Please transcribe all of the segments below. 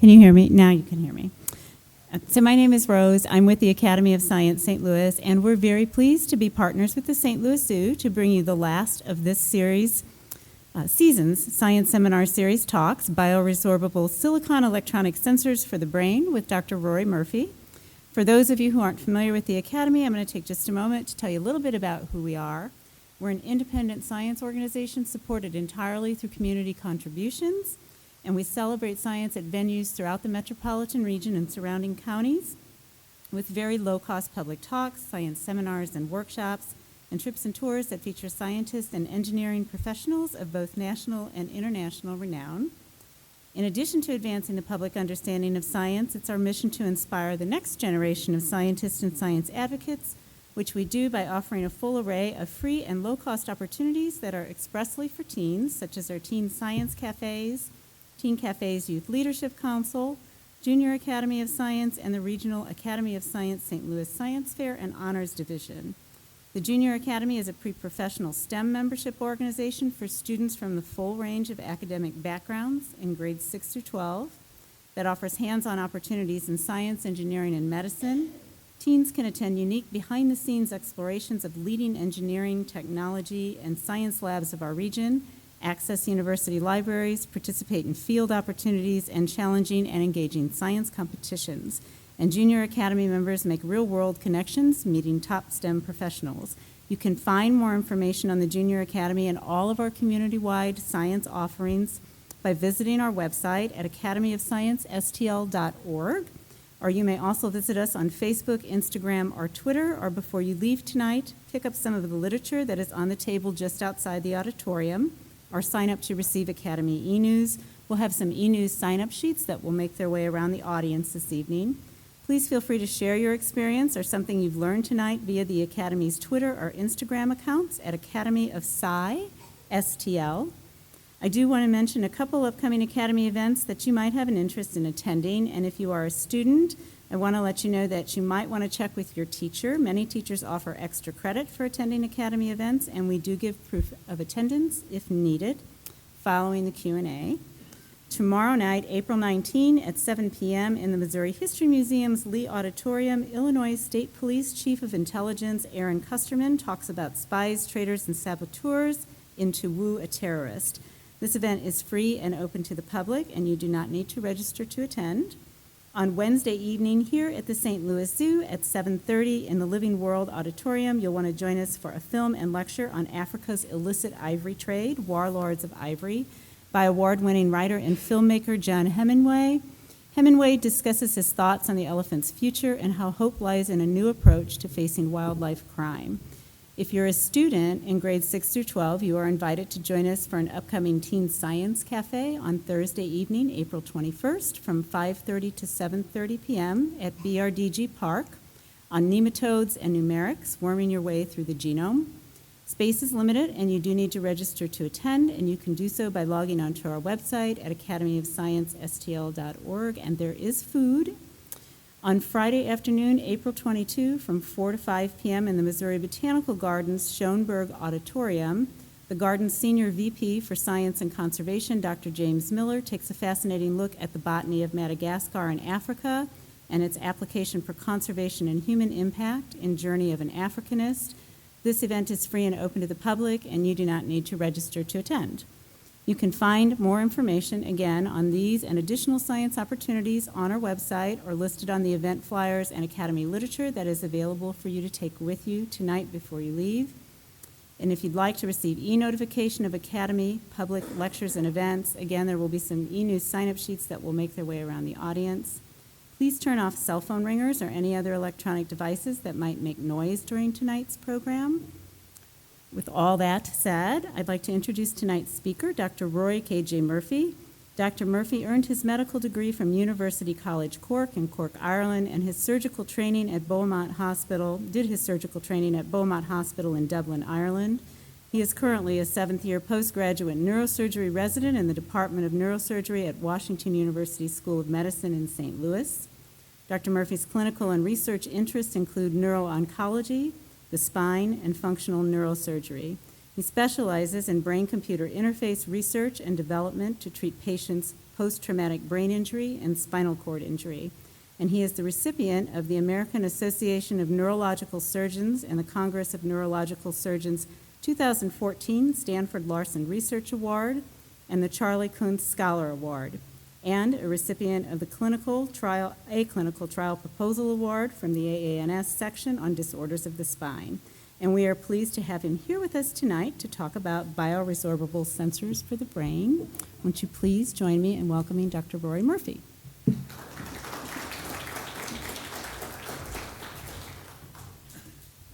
Can you hear me? Now you can hear me. So my name is Rose. I'm with the Academy of Science St. Louis, and we're very pleased to be partners with the St. Louis Zoo to bring you the last of this season's Science Seminar Series talks, Bio-resorbable silicon electronic sensors for the brain with Dr. Rorie Murphy. For those of you who aren't familiar with the Academy, I'm going to take just a moment to tell you a little bit about who we are. We're an independent science organization supported entirely through community contributions, and we celebrate science at venues throughout the metropolitan region and surrounding counties with very low-cost public talks, science seminars and workshops, and trips and tours that feature scientists and engineering professionals of both national and international renown. In addition to advancing the public understanding of science, it's our mission to inspire the next generation of scientists and science advocates, which we do by offering a full array of free and low-cost opportunities that are expressly for teens, such as our Teen Science Cafes, Teen Cafes Youth Leadership Council, Junior Academy of Science, and the Regional Academy of Science St. Louis Science Fair and Honors Division. The Junior Academy is a pre-professional STEM membership organization for students from the full range of academic backgrounds in grades 6 through 12 that offers hands-on opportunities in science, engineering, and medicine. Teens can attend unique behind-the-scenes explorations of leading engineering, technology, and science labs of our region, access university libraries, participate in field opportunities, and challenging and engaging science competitions. And Junior Academy members make real-world connections, meeting top STEM professionals. You can find more information on the Junior Academy and all of our community-wide science offerings by visiting our website at academyofsciencestl.org, or you may also visit us on Facebook, Instagram, or Twitter, or before you leave tonight, pick up some of the literature that is on the table just outside the auditorium, or sign up to receive Academy e-news. We'll have some e-news sign-up sheets that will make their way around the audience this evening. Please feel free to share your experience or something you've learned tonight via the Academy's Twitter or Instagram accounts at Academy of Sci STL. I do want to mention a couple upcoming Academy events that you might have an interest in attending, and if you are a student, I want to let you know that you might want to check with your teacher. Many teachers offer extra credit for attending Academy events, and we do give proof of attendance if needed following the Q&A. Tomorrow night, April 19 at 7 p.m. in the Missouri History Museum's Lee Auditorium, Illinois State Police Chief of Intelligence Aaron Kusterman talks about spies, traitors, and saboteurs in To Woo a Terrorist. This event is free and open to the public, and you do not need to register to attend. On Wednesday evening here at the St. Louis Zoo at 7:30 in the Living World Auditorium, you'll want to join us for a film and lecture on Africa's illicit ivory trade, Warlords of Ivory, by award-winning writer and filmmaker John Hemingway. Hemingway discusses his thoughts on the elephant's future and how hope lies in a new approach to facing wildlife crime. If you're a student in grades 6 through 12, you are invited to join us for an upcoming Teen Science Cafe on Thursday evening, April 21st, from 5:30 to 7:30 p.m. at BRDG Park on nematodes and numerics, worming your way through the genome. Space is limited, and you do need to register to attend, and you can do so by logging onto our website at academyofsciencestl.org, and there is food. On Friday afternoon, April 22, from 4 to 5 p.m. in the Missouri Botanical Gardens Schoenberg Auditorium, the Garden's Senior VP for Science and Conservation, Dr. James Miller, takes a fascinating look at the botany of Madagascar and Africa and its application for conservation and human impact in Journey of an Africanist. This event is free and open to the public, and you do not need to register to attend. You can find more information, again, on these and additional science opportunities on our website or listed on the event flyers and Academy literature that is available for you to take with you tonight before you leave. And if you'd like to receive e-notification of Academy public lectures and events, again, there will be some e-news sign-up sheets that will make their way around the audience. Please turn off cell phone ringers or any other electronic devices that might make noise during tonight's program. With all that said, I'd like to introduce tonight's speaker, Dr. Rory K. Murphy. Dr. Murphy earned his medical degree from University College Cork in Cork, Ireland, and did his surgical training at Beaumont Hospital in Dublin, Ireland. He is currently a 7th-year postgraduate neurosurgery resident in the Department of Neurosurgery at Washington University School of Medicine in St. Louis. Dr. Murphy's clinical and research interests include neuro-oncology, the spine, and functional neurosurgery. He specializes in brain-computer interface research and development to treat patients post-traumatic brain injury, and spinal cord injury. And he is the recipient of the American Association of Neurological Surgeons and the Congress of Neurological Surgeons 2014 Stanford Larson Research Award and the Charlie Kuntz Scholar Award, and a recipient of the Clinical Trial Proposal Award from the AANS section on disorders of the spine. And we are pleased to have him here with us tonight to talk about bio-resorbable sensors for the brain. Won't you please join me in welcoming Dr. Rorie Murphy. Thank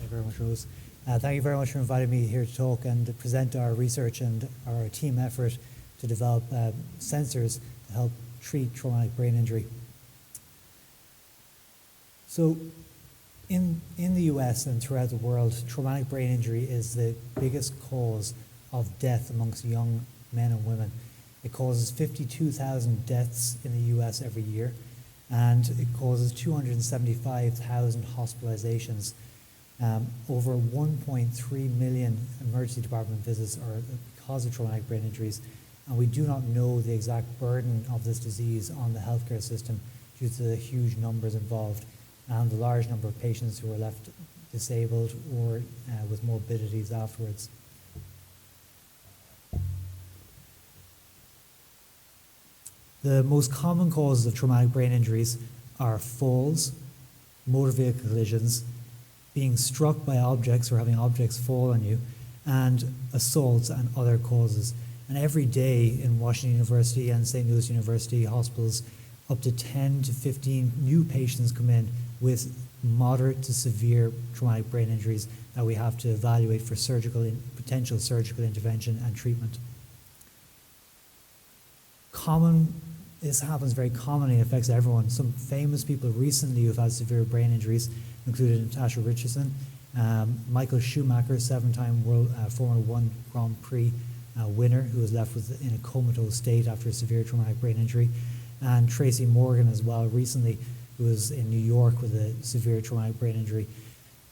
you very much, Rose. Thank you very much for inviting me here to talk and to present our research and our team effort to develop sensors to help treat traumatic brain injury. So in the US and throughout the world, traumatic brain injury is the biggest cause of death amongst young men and women. It causes 52,000 deaths in the US every year, and it causes 275,000 hospitalizations. Over 1.3 million emergency department visits are because of traumatic brain injuries, and we do not know the exact burden of this disease on the healthcare system due to the huge numbers involved and the large number of patients who are left disabled or with morbidities afterwards. The most common causes of traumatic brain injuries are falls, motor vehicle collisions, being struck by objects or having objects fall on you, and assaults and other causes. And every day in Washington University and St. Louis University hospitals, up to 10 to 15 new patients come in with moderate to severe traumatic brain injuries that we have to evaluate for potential surgical intervention and treatment. This happens very commonly and affects everyone. Some famous people recently who've had severe brain injuries included Natasha Richardson, Michael Schumacher, 7-time World Formula One Grand Prix winner who was left in a comatose state after a severe traumatic brain injury, and Tracy Morgan as well recently, who was in New York with a severe traumatic brain injury.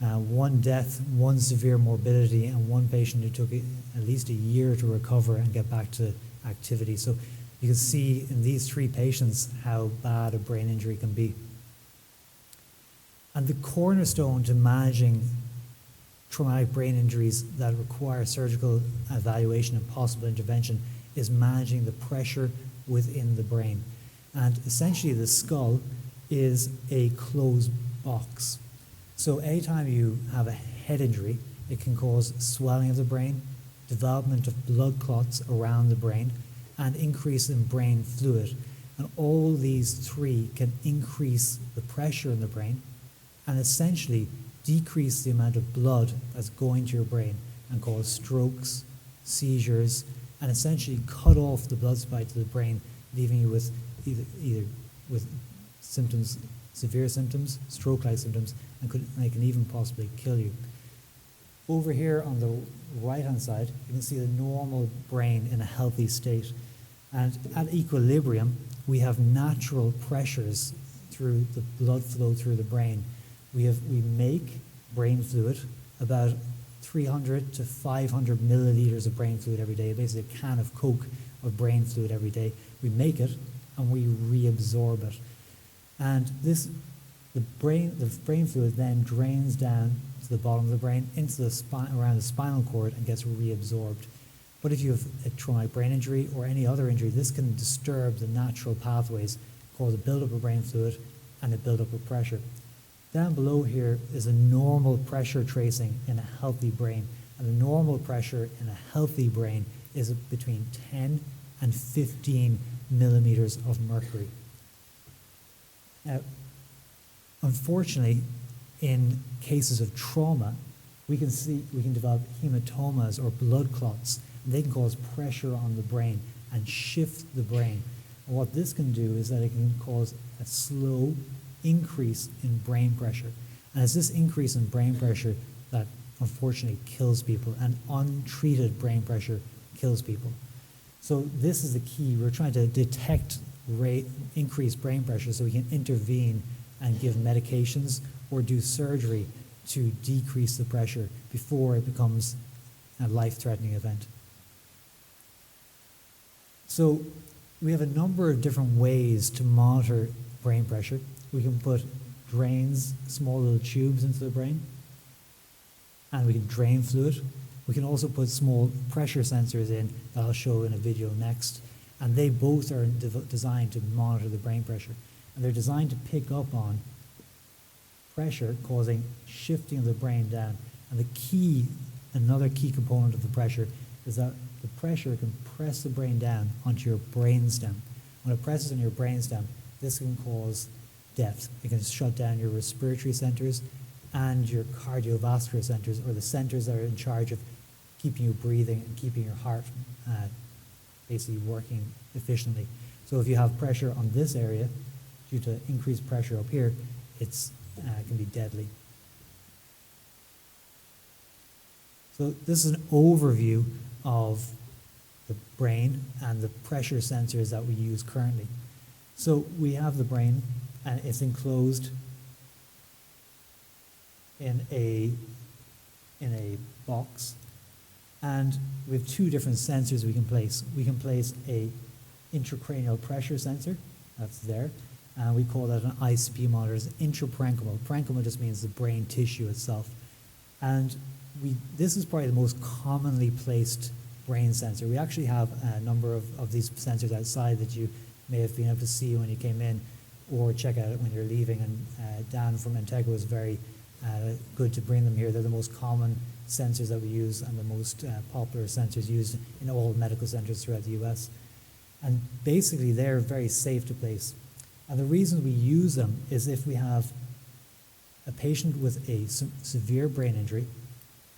One death, one severe morbidity, and one patient who took at least a year to recover and get back to activity. So you can see in these 3 patients how bad a brain injury can be. And the cornerstone to managing traumatic brain injuries that require surgical evaluation and possible intervention is managing the pressure within the brain. And essentially the skull is a closed box. So anytime you have a head injury, it can cause swelling of the brain, development of blood clots around the brain, and increase in brain fluid. And all these 3 can increase the pressure in the brain and essentially decrease the amount of blood that's going to your brain and cause strokes, seizures, and essentially cut off the blood supply to the brain, leaving you with either with symptoms, severe symptoms, stroke-like symptoms, and they can even possibly kill you. Over here on the right-hand side, you can see the normal brain in a healthy state. And at equilibrium, we have natural pressures through the blood flow through the brain. We make brain fluid, about 300 to 500 milliliters of brain fluid every day, basically a can of Coke of brain fluid every day. We make it and we reabsorb it. And the brain fluid then drains down to the bottom of the brain into the around the spinal cord and gets reabsorbed. But if you have a traumatic brain injury or any other injury, this can disturb the natural pathways, cause a buildup of brain fluid and a buildup of pressure. Down below here is a normal pressure tracing in a healthy brain. And the normal pressure in a healthy brain is between 10 and 15 millimeters of mercury. Now, unfortunately, in cases of trauma, we can develop hematomas or blood clots. And they can cause pressure on the brain and shift the brain. And what this can do is that it can cause a slow increase in brain pressure. And it's this increase in brain pressure that unfortunately kills people, and untreated brain pressure kills people. So this is the key. We're trying to detect increased brain pressure so we can intervene and give medications or do surgery to decrease the pressure before it becomes a life-threatening event. So we have a number of different ways to monitor brain pressure. We can put drains, small little tubes into the brain, and we can drain fluid. We can also put small pressure sensors in that I'll show in a video next, and they both are designed to monitor the brain pressure. And they're designed to pick up on pressure causing shifting of the brain down. And another key component of the pressure is that the pressure can press the brain down onto your brainstem. When it presses on your brainstem, this can cause death. It can shut down your respiratory centers and your cardiovascular centers, or the centers that are in charge of keeping you breathing and keeping your heart basically working efficiently. So if you have pressure on this area, due to increased pressure up here, it can be deadly. So this is an overview of the brain and the pressure sensors that we use currently. So we have the brain, and it's enclosed in a box, and we have two different sensors we can place. We can place a intracranial pressure sensor, that's there, and we call that an ICP monitor. It's intraparenchymal. Parenchymal just means the brain tissue itself. And this is probably the most commonly placed brain sensor. We actually have a number of these sensors outside that you may have been able to see when you came in, or check out it when you're leaving. And Dan from Integra was very good to bring them here. They're the most common sensors that we use and the most popular sensors used in all medical centers throughout the US. And basically they're very safe to place. And the reason we use them is if we have a patient with a severe brain injury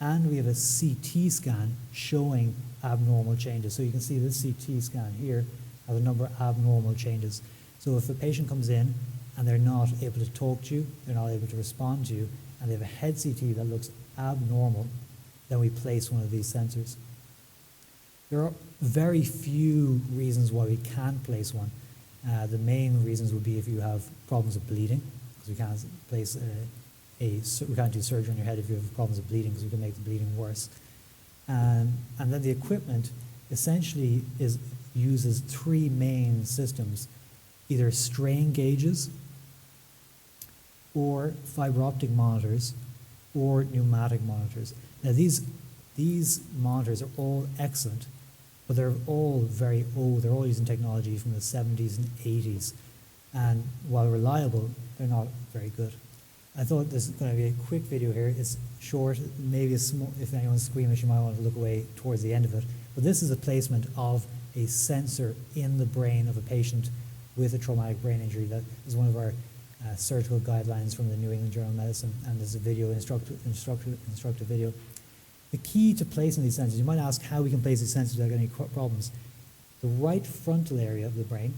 and we have a CT scan showing abnormal changes. So you can see this CT scan here has a number of abnormal changes. So if a patient comes in and they're not able to talk to you, they're not able to respond to you, and they have a head CT that looks abnormal, then we place one of these sensors. There are very few reasons why we can't place one. The main reasons would be if you have problems of bleeding, because we can't place we can't do surgery on your head if you have problems of bleeding, because we can make the bleeding worse. And then the equipment essentially uses three main systems, either strain gauges, or fiber optic monitors, or pneumatic monitors. Now these monitors are all excellent, but they're all very old. They're all using technology from the 70s and 80s. And while reliable, they're not very good. I thought this is going to be a quick video here. It's short, maybe small. If anyone's squeamish, you might want to look away towards the end of it. But this is a placement of a sensor in the brain of a patient with a traumatic brain injury. That is one of our surgical guidelines from the New England Journal of Medicine, and there's a video, instructive video. The key to placing these sensors, you might ask how we can place these sensors without any problems. The right frontal area of the brain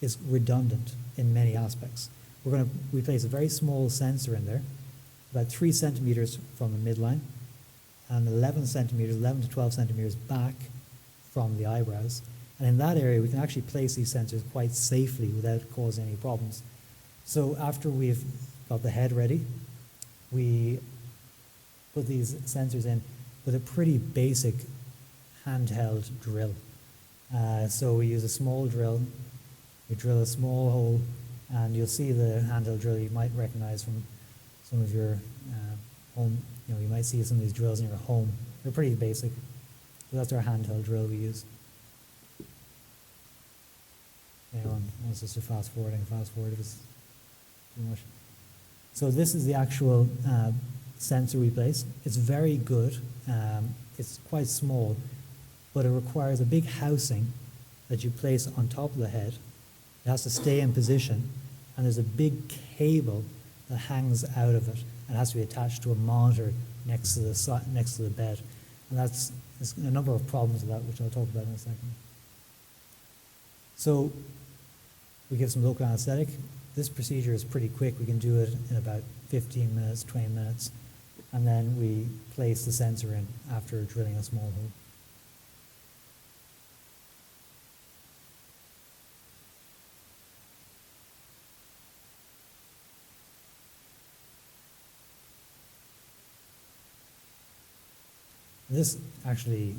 is redundant in many aspects. We place a very small sensor in there, about 3 centimeters from the midline, and 11 to 12 centimeters back from the eyebrows. And in that area, we can actually place these sensors quite safely without causing any problems. So after we've got the head ready, we put these sensors in with a pretty basic handheld drill. So we use a small drill. We drill a small hole, and you'll see the handheld drill you might recognize from some of your home. You might see some of these drills in your home. They're pretty basic. So that's our handheld drill we use. Anyone wants us to fast forward, I can fast forward if it's too much. So this is the actual sensor we place. It's very good. It's quite small, but it requires a big housing that you place on top of the head. It has to stay in position, and there's a big cable that hangs out of it, and it has to be attached to a monitor next to the bed. And there's a number of problems with that, which I'll talk about in a second. So we give some local anesthetic. This procedure is pretty quick. We can do it in about 15 minutes, 20 minutes. And then we place the sensor in after drilling a small hole. This actually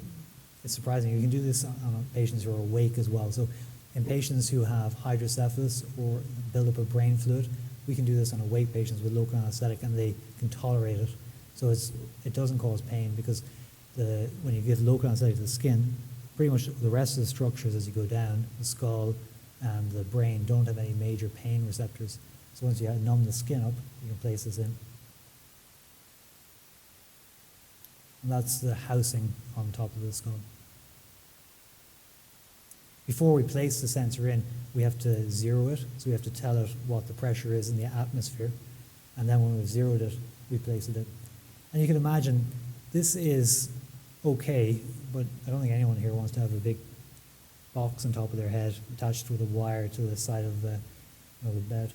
is surprising. You can do this on patients who are awake as well. So In patients who have hydrocephalus or buildup of brain fluid, we can do this on awake patients with local anesthetic, and they can tolerate it. So it doesn't cause pain, because when you give local anesthetic to the skin, pretty much the rest of the structures as you go down, the skull and the brain, don't have any major pain receptors. So once you numb the skin up, you can place this in. And that's the housing on top of the skull. Before we place the sensor in, we have to zero it, so we have to tell it what the pressure is in the atmosphere. And then when we've zeroed it, we place it in. And you can imagine this is okay, but I don't think anyone here wants to have a big box on top of their head attached with a wire to the side of the bed.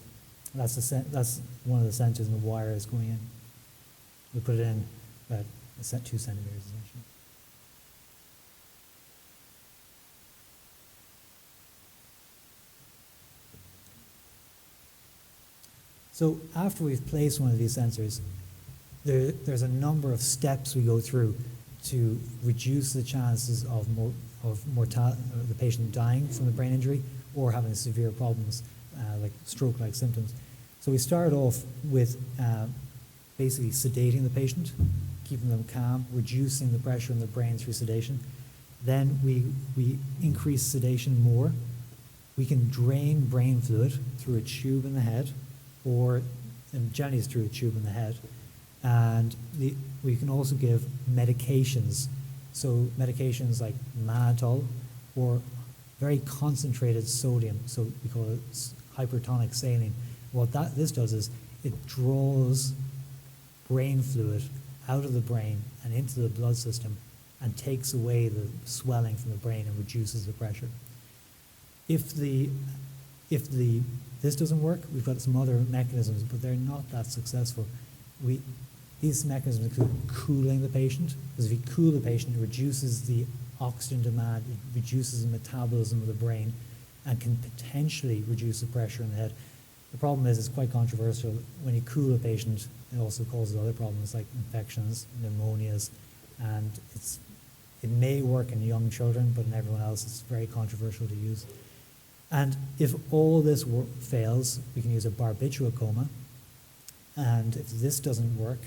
That's one of the sensors, and the wire is going in. We put it in about 2 centimeters essentially. So after we've placed one of these sensors, there's a number of steps we go through to reduce the chances of the patient dying from the brain injury or having severe problems like stroke-like symptoms. So we start off with basically sedating the patient, keeping them calm, reducing the pressure in the brain through sedation. Then we increase sedation more. We can drain brain fluid through a tube in the head, and generally it's through a tube in the head. And we can also give medications. So medications like mannitol or very concentrated sodium. So we call it hypertonic saline. What this does is it draws brain fluid out of the brain and into the blood system and takes away the swelling from the brain and reduces the pressure. If this doesn't work, we've got some other mechanisms, but they're not that successful. These mechanisms include cooling the patient, because if you cool the patient, it reduces the oxygen demand, it reduces the metabolism of the brain, and can potentially reduce the pressure in the head. The problem is it's quite controversial. When you cool a patient, it also causes other problems like infections, pneumonias, and it may work in young children, but in everyone else it's very controversial to use. And if all this fails, we can use a barbiturate coma. And if this doesn't work,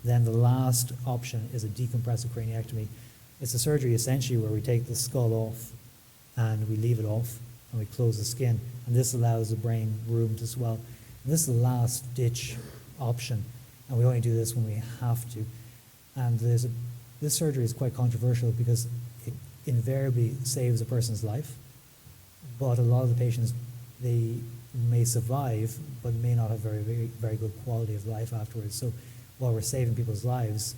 then the last option is a decompressive craniectomy. It's a surgery essentially where we take the skull off and we leave it off and we close the skin. And this allows the brain room to swell. And this is the last ditch option. And we only do this when we have to. And this surgery is quite controversial because it invariably saves a person's life. But a lot of the patients, they may survive, but may not have very, very, very good quality of life afterwards. So while we're saving people's lives,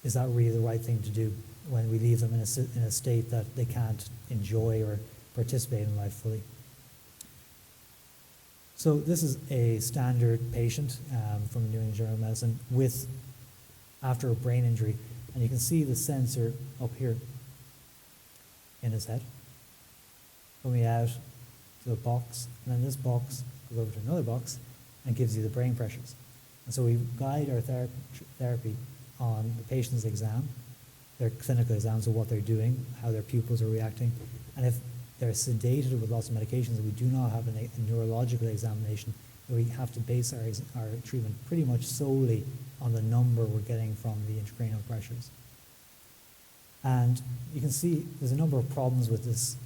is that really the right thing to do when we leave them in a state that they can't enjoy or participate in life fully? So this is a standard patient from the New England Journal of Medicine after a brain injury. And you can see the sensor up here in his head coming out to a box, and then this box goes over to another box and gives you the brain pressures. And so we guide our therapy on the patient's exam, their clinical exam, so what they're doing, how their pupils are reacting, and if they're sedated with lots of medications and we do not have a neurological examination, then we have to base our treatment pretty much solely on the number we're getting from the intracranial pressures. And you can see there's a number of problems with this.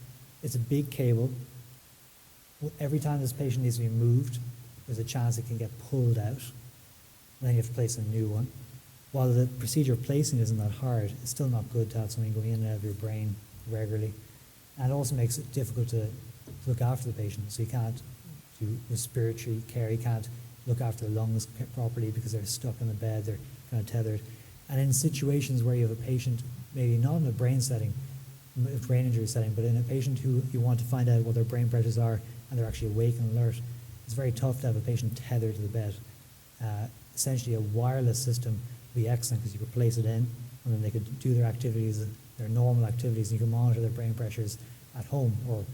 It's a big cable. Every time this patient needs to be moved, there's a chance it can get pulled out. And then you have to place a new one. While the procedure of placing isn't that hard, it's still not good to have something going in and out of your brain regularly. And it also makes it difficult to look after the patient. So you can't do respiratory care, you can't look after the lungs properly because they're stuck in the bed, they're kind of tethered. And in situations where you have a patient, maybe not in a brain injury setting, but in a patient who you want to find out what their brain pressures are and they're actually awake and alert, it's very tough to have a patient tethered to the bed. Essentially a wireless system would be excellent because you could place it in and then they could do their activities, their normal activities, and you can monitor their brain pressures at home or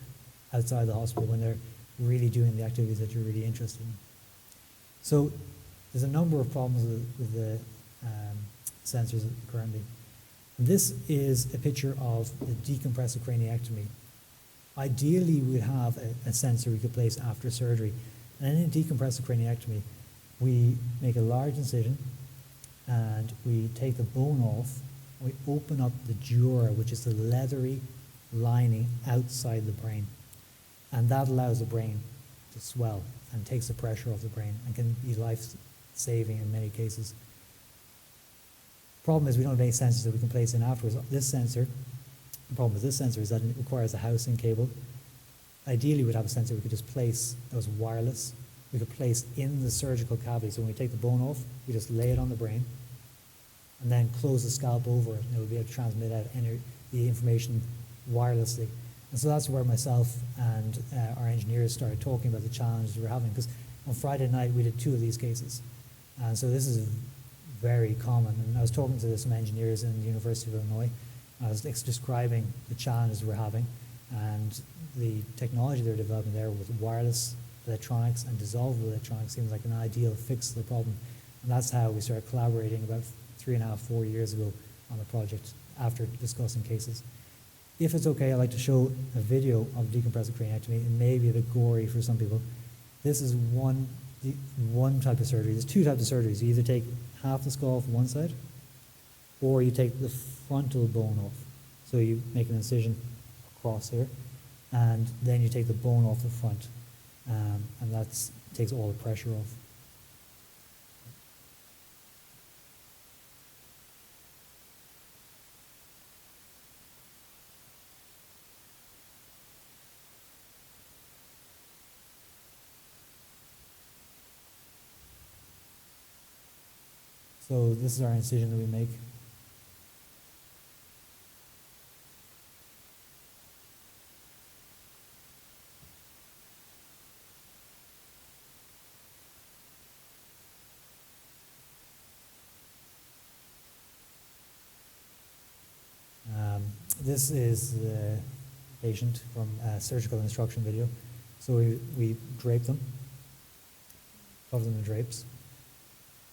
outside the hospital when they're really doing the activities that you're really interested in. So there's a number of problems with the sensors currently. This is a picture of the decompressive craniectomy. Ideally, we'd have a sensor we could place after surgery. And in decompressive craniectomy, we make a large incision and we take the bone off. We open up the dura, which is the leathery lining outside the brain. And that allows the brain to swell and takes the pressure off the brain and can be life-saving in many cases. Problem is we don't have any sensors that we can place in afterwards. This sensor, the problem with this sensor is that it requires a housing cable. Ideally, we'd have a sensor we could just place that was wireless. We could place in the surgical cavity. So when we take the bone off, we just lay it on the brain and then close the scalp over it, and it would be able to transmit out the information wirelessly. And so that's where myself and our engineers started talking about the challenges we're having, because on Friday night we did 2 of these cases. And so this is very common. And I was talking to some engineers in the University of Illinois. I was describing the challenges we're having and the technology they're developing there with wireless electronics and dissolvable electronics seems like an ideal fix to the problem. And that's how we started collaborating about 3.5, 4 years ago on the project after discussing cases. If it's okay, I'd like to show a video of decompressive craniectomy. It may be a bit gory for some people. This is one type of surgery. There's 2 types of surgeries. You either take half the skull from one side, or you take the frontal bone off. So you make an incision across here, and then you take the bone off the front, and that takes all the pressure off. So this is our incision that we make. This is the patient from a surgical instruction video. So we drape them, cover them in drapes.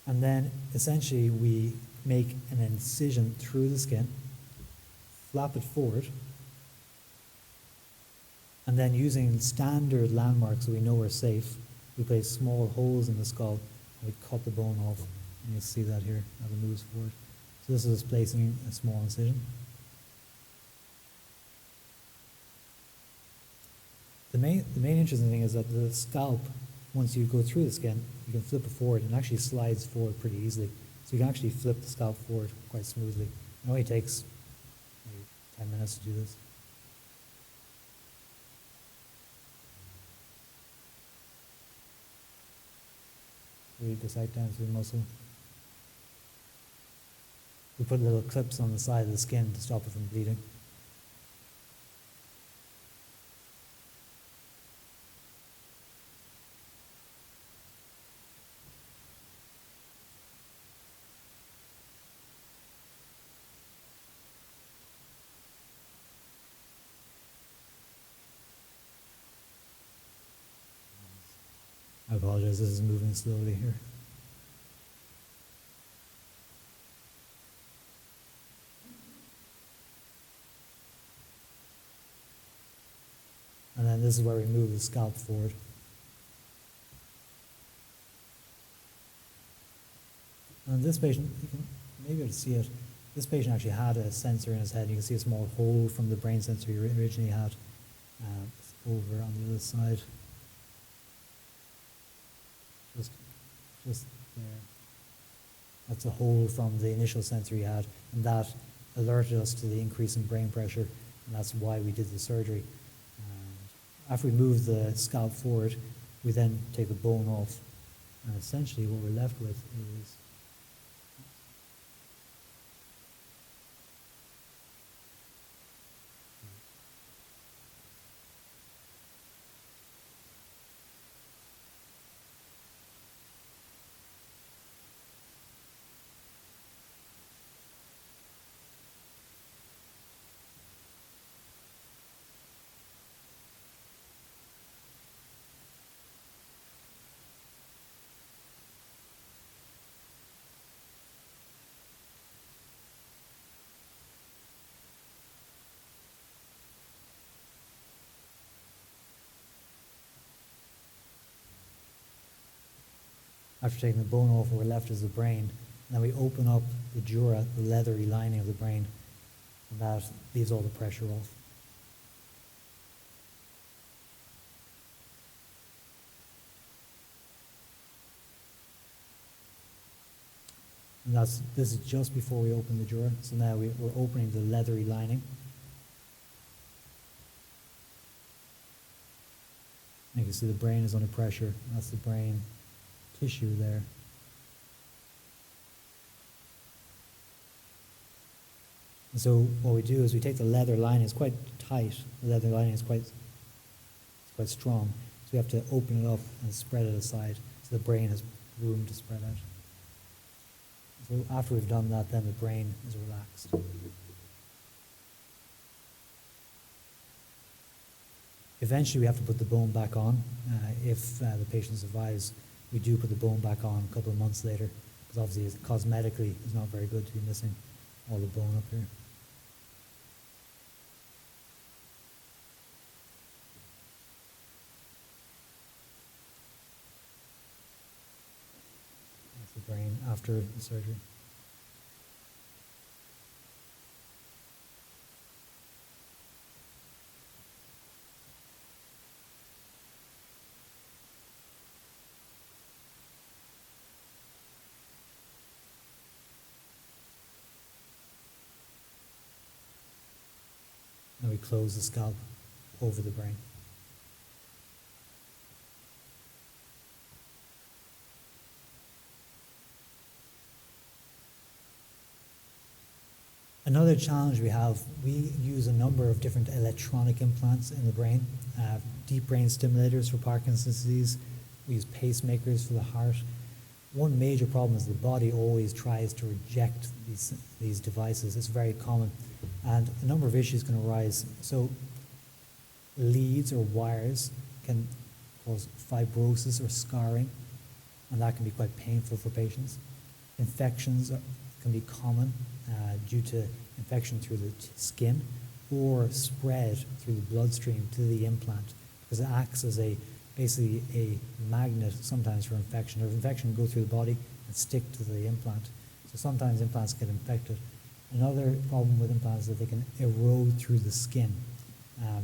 And then essentially we make an incision through the skin, flap it forward, and then using standard landmarks so we know we're safe, we place small holes in the skull and we cut the bone off. And you'll see that here as it moves forward. So this is placing a small incision. The main interesting thing is that the scalp, once you go through the skin, you can flip it forward and it actually slides forward pretty easily. So you can actually flip the scalp forward quite smoothly. It only takes maybe 10 minutes to do this. We dissect down through the muscle. We put little clips on the side of the skin to stop it from bleeding. I apologize, this is moving slowly here. And then this is where we move the scalp forward. And this patient, you can maybe able to see it, this patient actually had a sensor in his head. You can see a small hole from the brain sensor he originally had over on the other side. Just there. That's a hole from the initial sensor he had, and that alerted us to the increase in brain pressure, and that's why we did the surgery. And after we move the scalp forward, we then take the bone off, and essentially what we're left with is After taking the bone off, what we're left is the brain. And then we open up the dura, the leathery lining of the brain, and that leaves all the pressure off. And this is just before we open the dura. So now we're opening the leathery lining. And you can see the brain is under pressure. That's the brain tissue there. And so what we do is we take the leather lining. It's quite tight. The leather lining is quite strong. So we have to open it up and spread it aside so the brain has room to spread out. So after we've done that, then the brain is relaxed. Eventually we have to put the bone back on. If the patient survives, we do put the bone back on a couple of months later, because obviously cosmetically it's not very good to be missing all the bone up here. That's the brain after the surgery. And we close the scalp over the brain. Another challenge we have, we use a number of different electronic implants in the brain, deep brain stimulators for Parkinson's disease. We use pacemakers for the heart. One major problem is the body always tries to reject these devices. It's very common. And a number of issues can arise. So leads or wires can cause fibrosis or scarring, and that can be quite painful for patients. Infections can be common due to infection through the skin or spread through the bloodstream to the implant, because it acts as basically a magnet sometimes for infection. Or infection can go through the body and stick to the implant. So sometimes implants get infected. Another problem with implants is that they can erode through the skin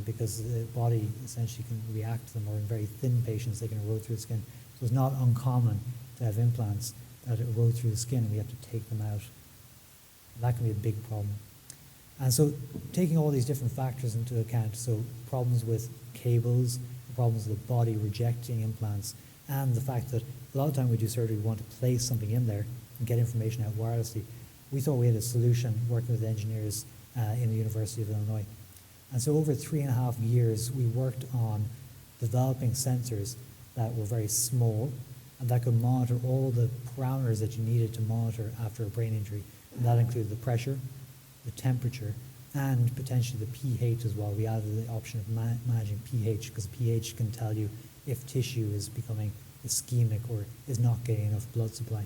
because the body essentially can react to them, or in very thin patients they can erode through the skin. So it's not uncommon to have implants that erode through the skin and we have to take them out. And that can be a big problem. And so taking all these different factors into account, so problems with cables, problems with the body rejecting implants, and the fact that a lot of time we do surgery, we want to place something in there and get information out wirelessly. We thought we had a solution working with engineers in the University of Illinois. And so over 3.5 years, we worked on developing sensors that were very small and that could monitor all the parameters that you needed to monitor after a brain injury. And that included the pressure, the temperature, and potentially the pH as well. We added the option of managing pH, because pH can tell you if tissue is becoming ischemic or is not getting enough blood supply.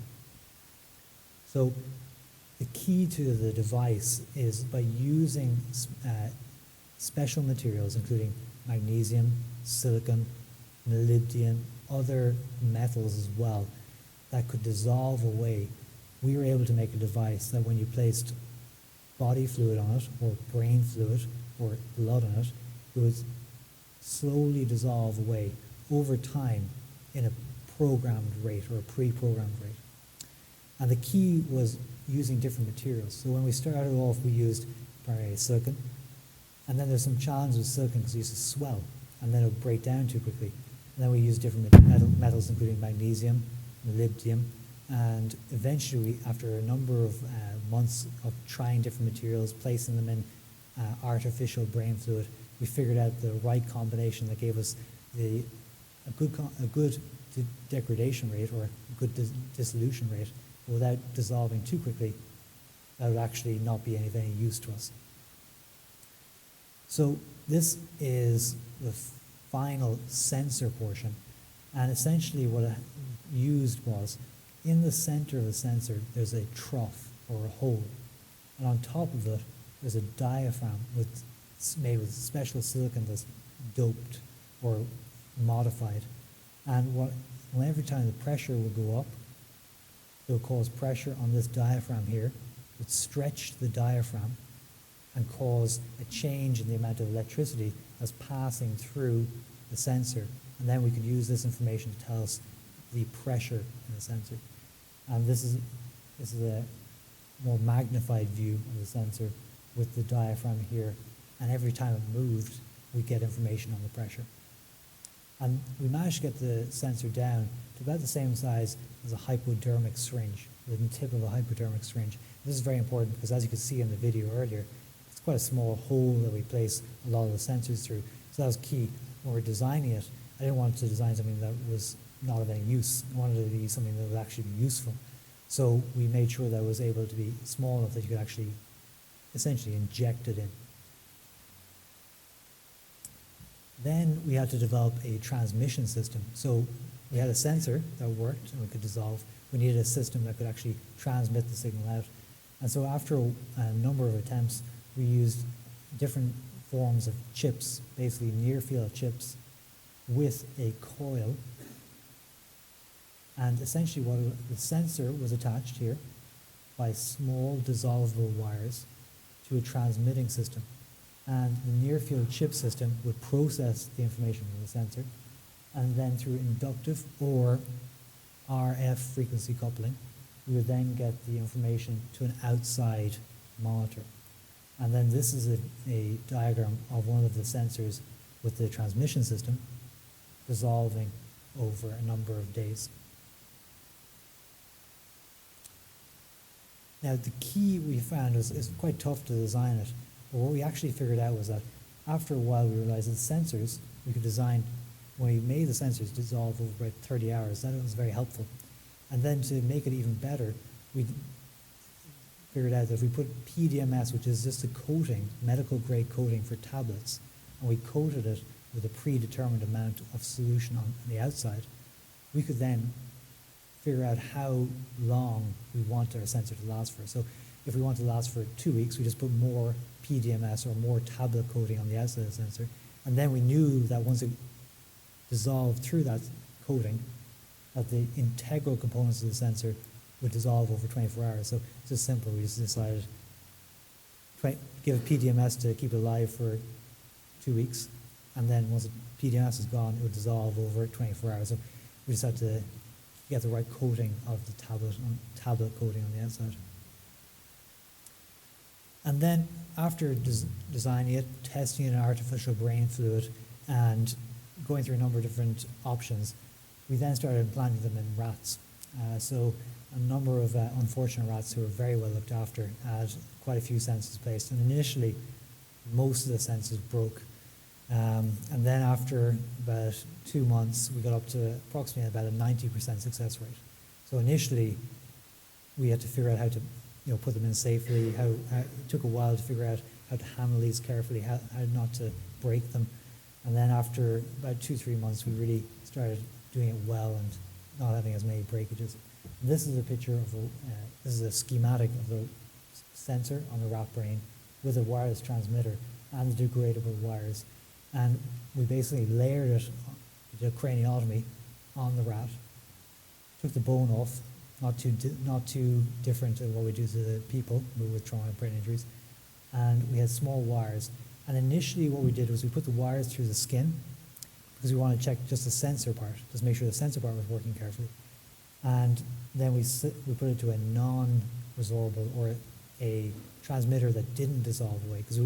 So the key to the device is by using special materials, including magnesium, silicon, molybdenum, other metals as well, that could dissolve away. We were able to make a device that when you placed body fluid on it, or brain fluid, or blood on it, it would slowly dissolve away over time in a programmed rate, or a pre-programmed rate. And the key was using different materials. So when we started off, we used primarily silicon, and then there's some challenges with silicon because it used to swell, and then it would break down too quickly. And then we used different metals, including magnesium, molybdenum, and eventually, after a number of months of trying different materials, placing them in artificial brain fluid, we figured out the right combination that gave us a good degradation rate, or a good dissolution rate, without dissolving too quickly. That would actually not be of any use to us. So this is the final sensor portion, and essentially what I used was, in the center of the sensor there's a trough, or a hole, and on top of it there's a diaphragm made with special silicon that's doped or modified, and every time the pressure will go up, It would cause pressure on this diaphragm here, it would stretch the diaphragm and cause a change in the amount of electricity that's passing through the sensor. And then we could use this information to tell us the pressure in the sensor. And this is a more magnified view of the sensor with the diaphragm here. And every time it moved, we get information on the pressure. And we managed to get the sensor down to about the same size as a hypodermic syringe, the tip of a hypodermic syringe. This is very important because, as you could see in the video earlier, it's quite a small hole that we place a lot of the sensors through. So that was key. When we're designing it, I didn't want to design something that was not of any use. I wanted it to be something that would actually be useful. So we made sure that it was able to be small enough that you could actually essentially inject it in. Then we had to develop a transmission system. So we had a sensor that worked and we could dissolve. We needed a system that could actually transmit the signal out. And so after a number of attempts, we used different forms of chips, basically near-field chips, with a coil. And essentially the sensor was attached here by small dissolvable wires to a transmitting system. And the near-field chip system would process the information from the sensor, and then through inductive or RF frequency coupling, we would then get the information to an outside monitor. And then this is a diagram of one of the sensors with the transmission system dissolving over a number of days. Now, the key we found is quite tough to design it, but what we actually figured out was that after a while we realized that sensors we could design, when we made the sensors dissolve over about 30 hours, that was very helpful. And then to make it even better, we figured out that if we put PDMS, which is just a coating, medical grade coating for tablets, and we coated it with a predetermined amount of solution on the outside, we could then figure out how long we want our sensor to last for. So if we want to last for 2 weeks, we just put more PDMS or more tablet coating on the outside of the sensor. And then we knew that once it dissolved through that coating, that the integral components of the sensor would dissolve over 24 hours. So it's just simple. We just decided give it PDMS to keep it alive for 2 weeks. And then once the PDMS is gone, it would dissolve over 24 hours. So we just had to get the right coating of the tablet coating on the outside. And then after designing it, testing an artificial brain fluid, and going through a number of different options, we then started implanting them in rats. So a number of unfortunate rats who were very well looked after had quite a few sensors placed. And initially, most of the sensors broke. And then after about 2 months, we got up to approximately about a 90% success rate. So initially, we had to figure out how to put them in safely. It took a while to figure out how to handle these carefully, how not to break them. And then after about 2-3 months, we really started doing it well and not having as many breakages. And this is a picture of this is a schematic of the sensor on the rat brain with a wireless transmitter and the degradable wires. And we basically layered it, did a craniotomy on the rat, took the bone off, not too different to what we do to the people with traumatic brain injuries, and we had small wires. And initially what we did was we put the wires through the skin because we wanted to check just the sensor part, just make sure the sensor part was working carefully. And then we put it to a non-resorbable or a transmitter that didn't dissolve away, because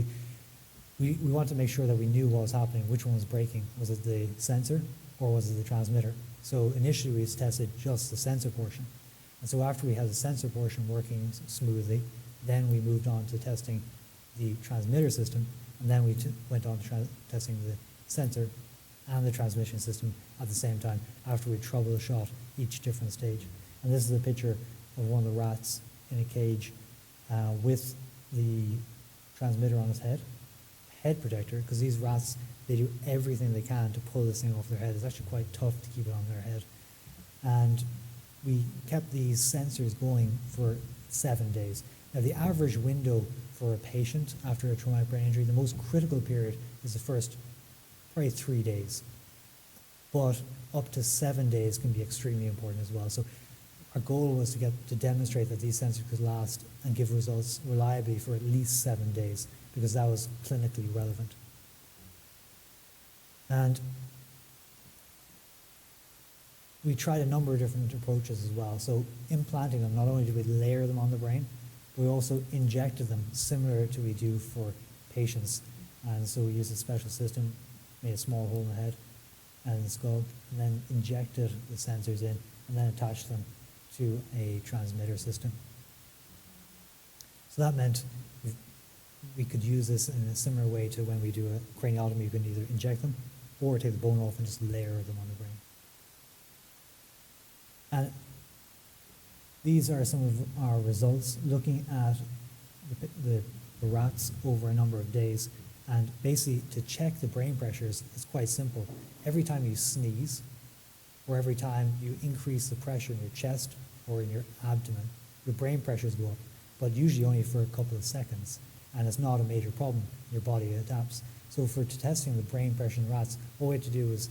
we wanted to make sure that we knew what was happening, which one was breaking. Was it the sensor or was it the transmitter? So initially we just tested just the sensor portion. And so after we had the sensor portion working smoothly, then we moved on to testing the transmitter system, and then we went on to testing the sensor and the transmission system at the same time after we troubleshot each different stage. And this is a picture of one of the rats in a cage with the transmitter on his head protector, because these rats, they do everything they can to pull this thing off their head. It's actually quite tough to keep it on their head. And we kept these sensors going for 7 days. Now, the average window for a patient after a traumatic brain injury, the most critical period is the first probably 3 days. But up to 7 days can be extremely important as well. So our goal was to demonstrate that these sensors could last and give results reliably for at least 7 days, because that was clinically relevant. And we tried a number of different approaches as well. So implanting them, not only did we layer them on the brain, but we also injected them similar to we do for patients. And so we used a special system, made a small hole in the head and the skull, and then injected the sensors in, and then attached them to a transmitter system. So that meant we could use this in a similar way to when we do a craniotomy. You can either inject them or take the bone off and just layer them on the brain. And these are some of our results looking at the rats over a number of days. And basically, to check the brain pressures, it's quite simple. Every time you sneeze, or every time you increase the pressure in your chest or in your abdomen, your brain pressures go up, but usually only for a couple of seconds. And it's not a major problem. Your body adapts. So for testing the brain pressure in rats, all we had to do was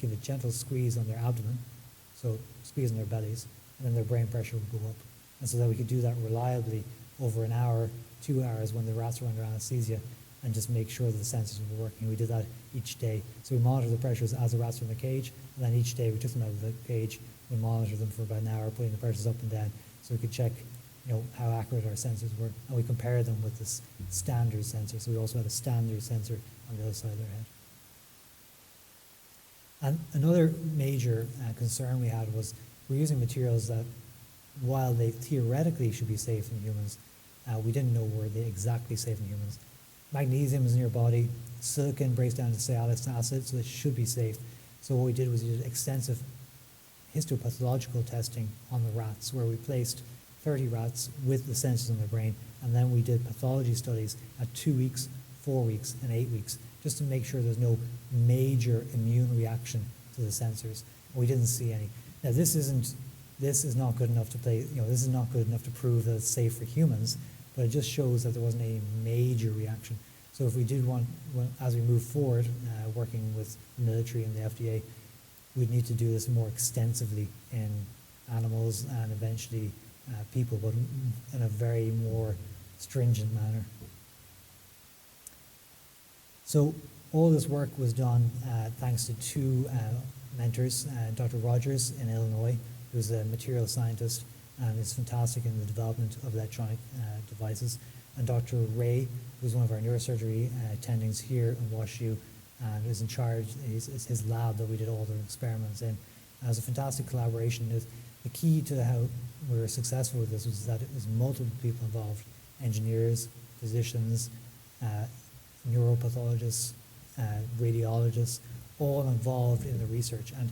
give a gentle squeeze on their abdomen, so squeeze on their bellies, and then their brain pressure would go up. And so that we could do that reliably over an hour, 2 hours when the rats were under anesthesia, and just make sure that the sensors were working. We did that each day. So we monitored the pressures as the rats were in the cage, and then each day we took them out of the cage, we monitored them for about an hour, putting the pressures up and down, so we could check how accurate our sensors were. And we compared them with this standard sensor. So we also had a standard sensor on the other side of their head. And another major concern we had was we're using materials that, while they theoretically should be safe in humans, we didn't know were they exactly safe in humans. Magnesium is in your body, silicon breaks down to sialic acid, so it should be safe. So what we did was we did extensive histopathological testing on the rats, where we placed 30 rats with the sensors on their brain, and then we did pathology studies at 2 weeks, 4 weeks, and 8 weeks, just to make sure there's no major immune reaction to the sensors. And we didn't see any. Now this is not good enough to this is not good enough to prove that it's safe for humans, but it just shows that there wasn't any major reaction. So if we did want, as we move forward, working with the military and the FDA, we'd need to do this more extensively in animals and eventually people, but in a very more stringent manner. So all this work was done thanks to two mentors, Dr. Rogers in Illinois, who's a material scientist and is fantastic in the development of electronic devices, and Dr. Ray, who's one of our neurosurgery attendings here in WashU, and is in charge. It's his lab that we did all the experiments in. And it was a fantastic collaboration. The key to how we were successful with this was that it was multiple people involved: engineers, physicians, neuropathologists, radiologists, all involved in the research. And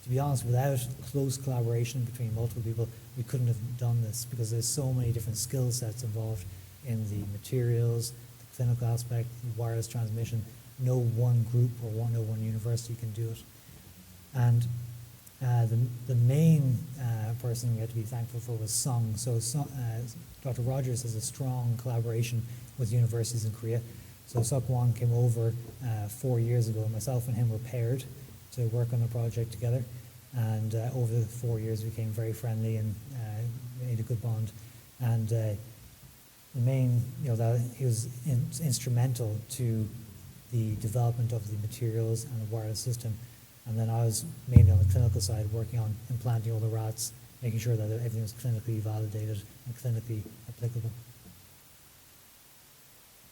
to be honest, without close collaboration between multiple people, we couldn't have done this, because there's so many different skill sets involved in the materials, the clinical aspect, the wireless transmission. No one group or no one university can do it. And the main person we had to be thankful for was Sung. So Dr. Rogers has a strong collaboration with universities in Korea. So Seok-Won came over 4 years ago. Myself and him were paired to work on the project together. And over the 4 years, we became very friendly and made a good bond. And the main, that he was instrumental to the development of the materials and the wireless system. And then I was mainly on the clinical side, working on implanting all the rats, making sure that everything was clinically validated and clinically applicable.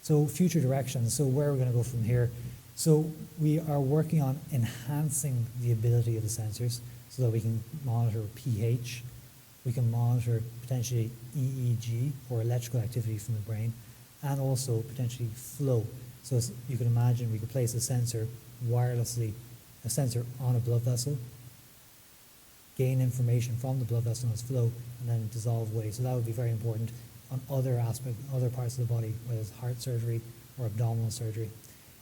So future directions. So where are we going to go from here? So we are working on enhancing the ability of the sensors so that we can monitor pH, we can monitor potentially EEG or electrical activity from the brain, and also potentially flow. So as you can imagine, we could place a sensor wirelessly, a sensor on a blood vessel, gain information from the blood vessel and its flow, and then dissolve away. So that would be very important on other parts of the body, whether it's heart surgery or abdominal surgery.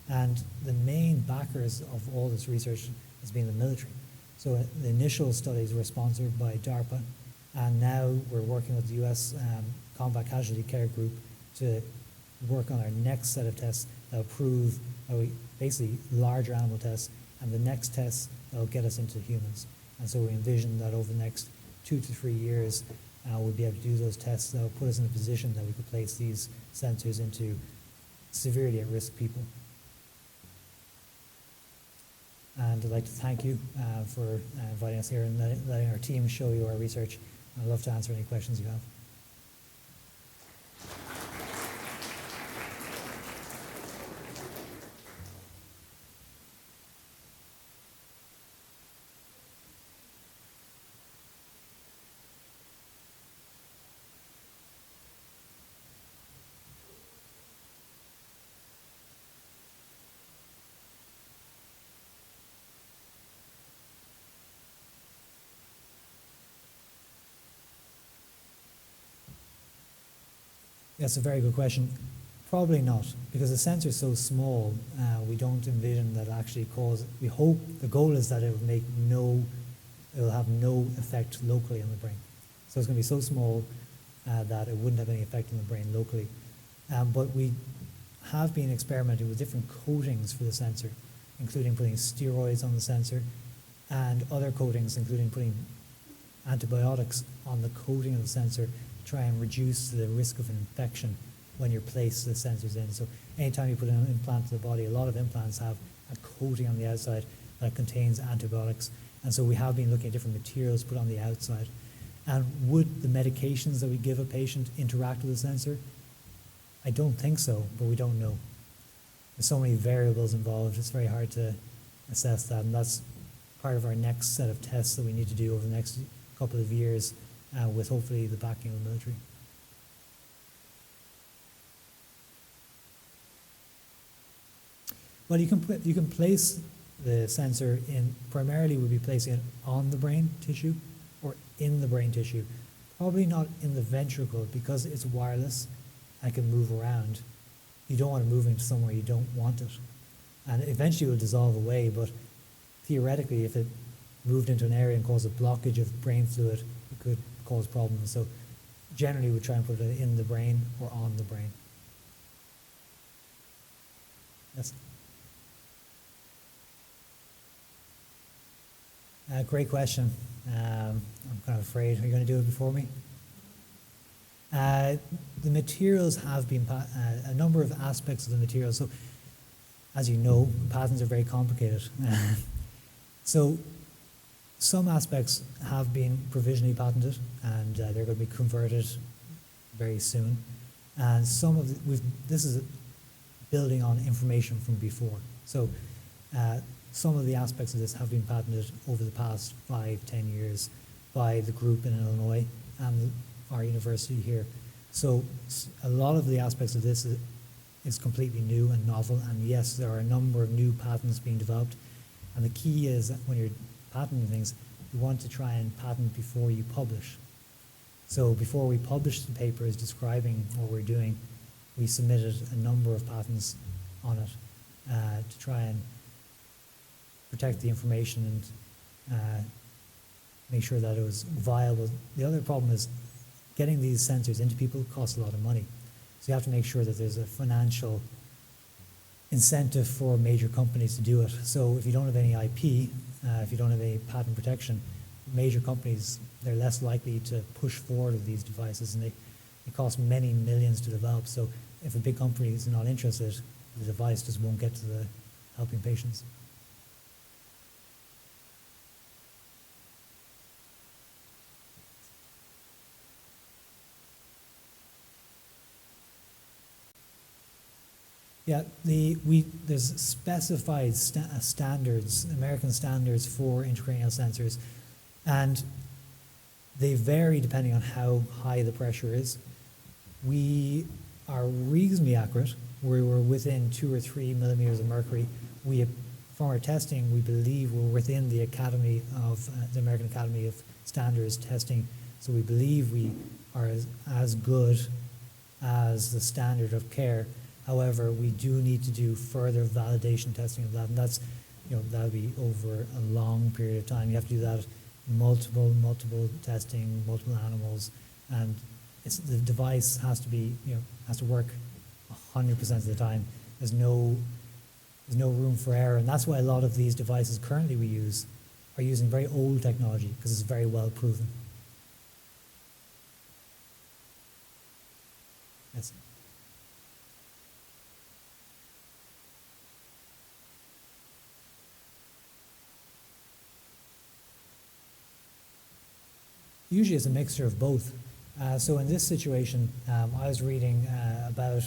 And the main backers of all this research has been the military. So the initial studies were sponsored by DARPA, and now we're working with the US Combat Casualty Care Group to work on our next set of tests that will prove basically larger animal tests, and the next tests that will get us into humans. And so we envision that over the next 2 to 3 years, we'll be able to do those tests that will put us in a position that we could place these sensors into severely at-risk people. And I'd like to thank you for inviting us here and letting our team show you our research. I'd love to answer any questions you have. That's a very good question. Probably not, because the sensor is so small, we don't envision that actually cause, we hope, the goal is that it will have no effect locally on the brain. So it's going to be so small that it wouldn't have any effect on the brain locally. But we have been experimenting with different coatings for the sensor, including putting steroids on the sensor and other coatings, including putting antibiotics on the coating of the sensor, try and reduce the risk of infection when you place the sensors in. So anytime you put an implant to the body, a lot of implants have a coating on the outside that contains antibiotics. And so we have been looking at different materials put on the outside. And would the medications that we give a patient interact with the sensor? I don't think so, but we don't know. There's so many variables involved, it's very hard to assess that. And that's part of our next set of tests that we need to do over the next couple of years, with hopefully the backing of the military. Well, you can place the sensor in, primarily we'll be placing it on the brain tissue or in the brain tissue. Probably not in the ventricle because it's wireless and can move around. You don't want to move into somewhere you don't want it. And eventually it will dissolve away, but theoretically if it moved into an area and caused a blockage of brain fluid, it could cause problems. So generally we try and put it in the brain or on the brain. Yes. Great question. I'm kind of afraid. Are you going to do it before me? The materials have been, a number of aspects of the materials. So as you know, patents are very complicated. So some aspects have been provisionally patented and they're going to be converted very soon. And some of this is building on information from before. So some of the aspects of this have been patented over the past 5-10 years by the group in Illinois and our university here. So a lot of the aspects of this is completely new and novel, and yes, there are a number of new patents being developed. And the key is that when you're patenting things, you want to try and patent before you publish. So before we published the papers describing what we're doing, we submitted a number of patents on it to try and protect the information and make sure that it was viable. The other problem is getting these sensors into people costs a lot of money. So you have to make sure that there's a financial incentive for major companies to do it. So if you don't have any IP, if you don't have any patent protection, major companies, they're less likely to push forward with these devices, and it costs many millions to develop. So if a big company is not interested, the device just won't get to the helping patients. Yeah, there's specified standards, American standards for intracranial sensors, and they vary depending on how high the pressure is. We are reasonably accurate. We were within 2 or 3 millimeters of mercury. From our testing, we believe we're within the Academy of the American Academy of Standards testing. So we believe we are as good as the standard of care. However, we do need to do further validation testing of that, and that's, that'll be over a long period of time. You have to do that multiple testing, multiple animals, and the device has to be, has to work 100% of the time. There's no room for error, and that's why a lot of these devices currently we use are using very old technology because it's very well proven. Yes. Usually it's a mixture of both. So in this situation, I was reading about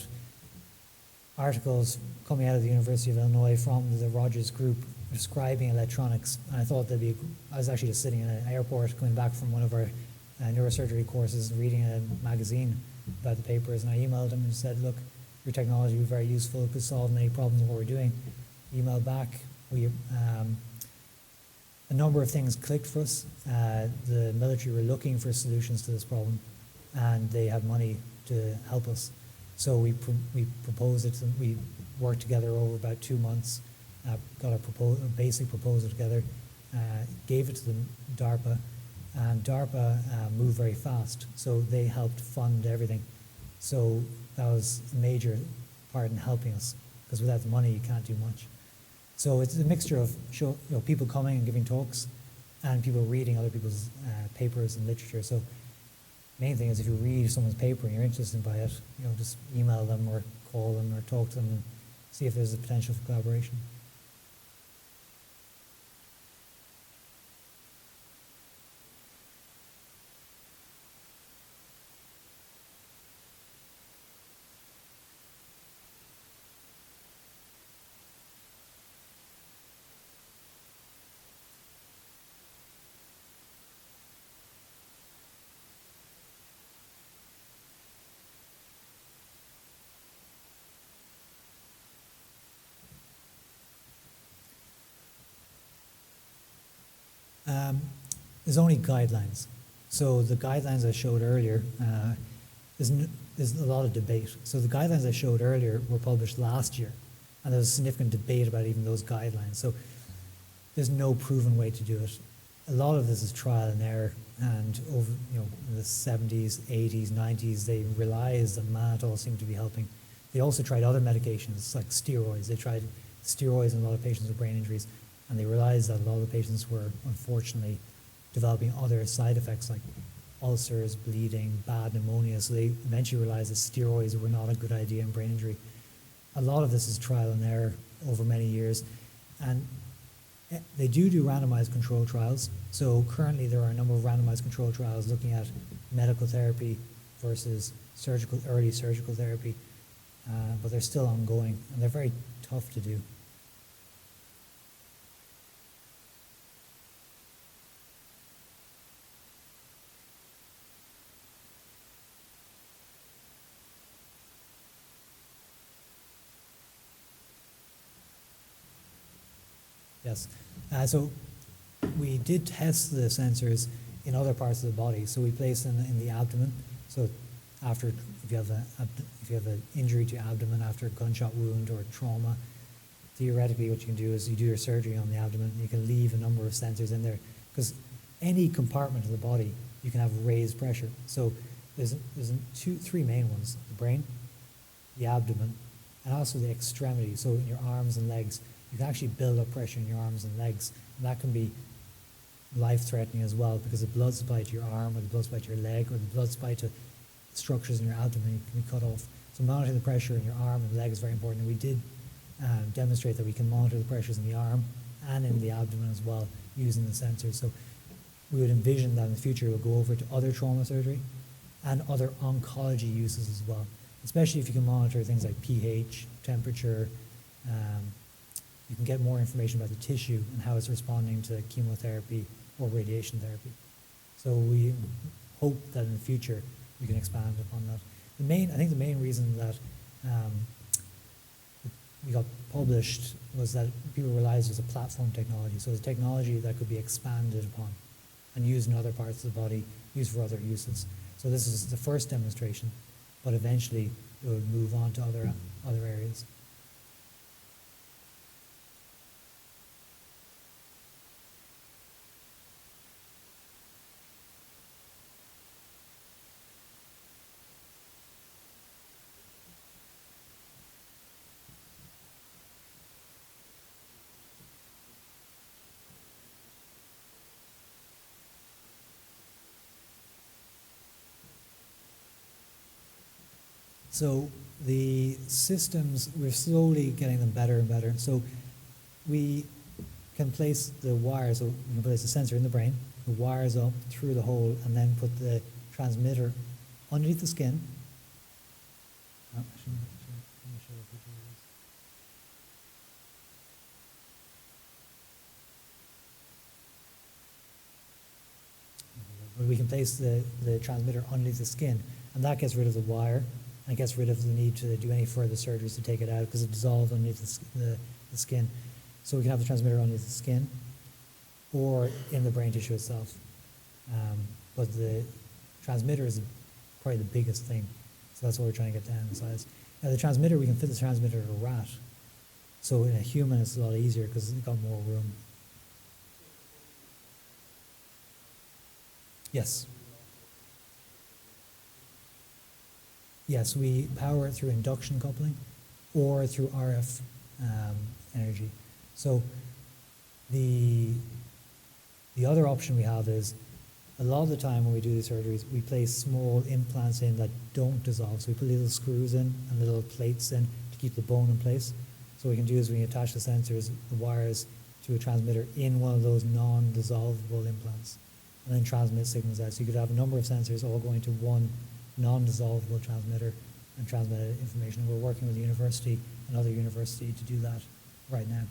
articles coming out of the University of Illinois from the Rogers Group describing electronics. And I thought I was actually just sitting in an airport coming back from one of our neurosurgery courses, reading a magazine about the papers, and I emailed them and said, look, your technology would be very useful, could solve many problems in what we're doing. Emailed back, a number of things clicked for us. The military were looking for solutions to this problem, and they had money to help us. So we proposed it, and we worked together over about 2 months, got a basic proposal together, gave it to the DARPA, and DARPA moved very fast, so they helped fund everything. So that was a major part in helping us, because without the money you can't do much. So it's a mixture of people coming and giving talks, and people reading other people's papers and literature. So main thing is, if you read someone's paper and you're interested by it, just email them or call them or talk to them and see if there's a potential for collaboration. There's only guidelines. So the guidelines I showed earlier, there's a lot of debate. So the guidelines I showed earlier were published last year, and there was significant debate about even those guidelines. So there's no proven way to do it. A lot of this is trial and error, and over in the 70s, 80s, 90s, they realized that mannitol seemed to be helping. They also tried other medications like steroids. They tried steroids in a lot of patients with brain injuries, and they realized that a lot of the patients were unfortunately developing other side effects like ulcers, bleeding, bad pneumonia. So they eventually realized that steroids were not a good idea in brain injury. A lot of this is trial and error over many years. And they do randomized control trials. So currently there are a number of randomized control trials looking at medical therapy versus early surgical therapy. But they're still ongoing, and they're very tough to do. Yes. So we did test the sensors in other parts of the body. So we placed them in the abdomen. So if you have an injury to abdomen after a gunshot wound or trauma, theoretically what you can do is you do your surgery on the abdomen. You can leave a number of sensors in there, because any compartment of the body you can have raised pressure. So there's three main ones: the brain, the abdomen, and also the extremities. So in your arms and legs, you can actually build up pressure in your arms and legs, and that can be life-threatening as well, because the blood supply to your arm or the blood supply to your leg or the blood supply to structures in your abdomen can be cut off. So monitoring the pressure in your arm and leg is very important, and we did demonstrate that we can monitor the pressures in the arm and in the abdomen as well using the sensors. So we would envision that in the future we'll go over to other trauma surgery and other oncology uses as well, especially if you can monitor things like pH, temperature. You can get more information about the tissue and how it's responding to chemotherapy or radiation therapy. So we hope that in the future we can expand upon that. I think the main reason that we got published was that people realized it was a platform technology. So it's a technology that could be expanded upon and used in other parts of the body, used for other uses. So this is the first demonstration, but eventually it would move on to other areas. So the systems, we're slowly getting them better and better. So we can place the wires, so we can place the sensor in the brain, the wires up through the hole, and then put the transmitter underneath the skin. Oh, let me show you a picture of this. But we can place the transmitter underneath the skin, and that gets rid of the wire, and it gets rid of the need to do any further surgeries to take it out because it dissolved underneath the skin. So we can have the transmitter underneath the skin or in the brain tissue itself. But the transmitter is probably the biggest thing, so that's what we're trying to get down in size. Now the transmitter, we can fit the transmitter in a rat. So in a human, it's a lot easier because it's got more room. Yes. Yes, we power it through induction coupling or through RF energy. So the other option we have is a lot of the time when we do these surgeries, we place small implants in that don't dissolve. So we put little screws in and little plates in to keep the bone in place. So what we can do is we can attach the sensors, the wires, to a transmitter in one of those non-dissolvable implants, and then transmit signals out. So you could have a number of sensors all going to one non-dissolvable transmitter and transmit information. And we're working with the university, another university, to do that right now.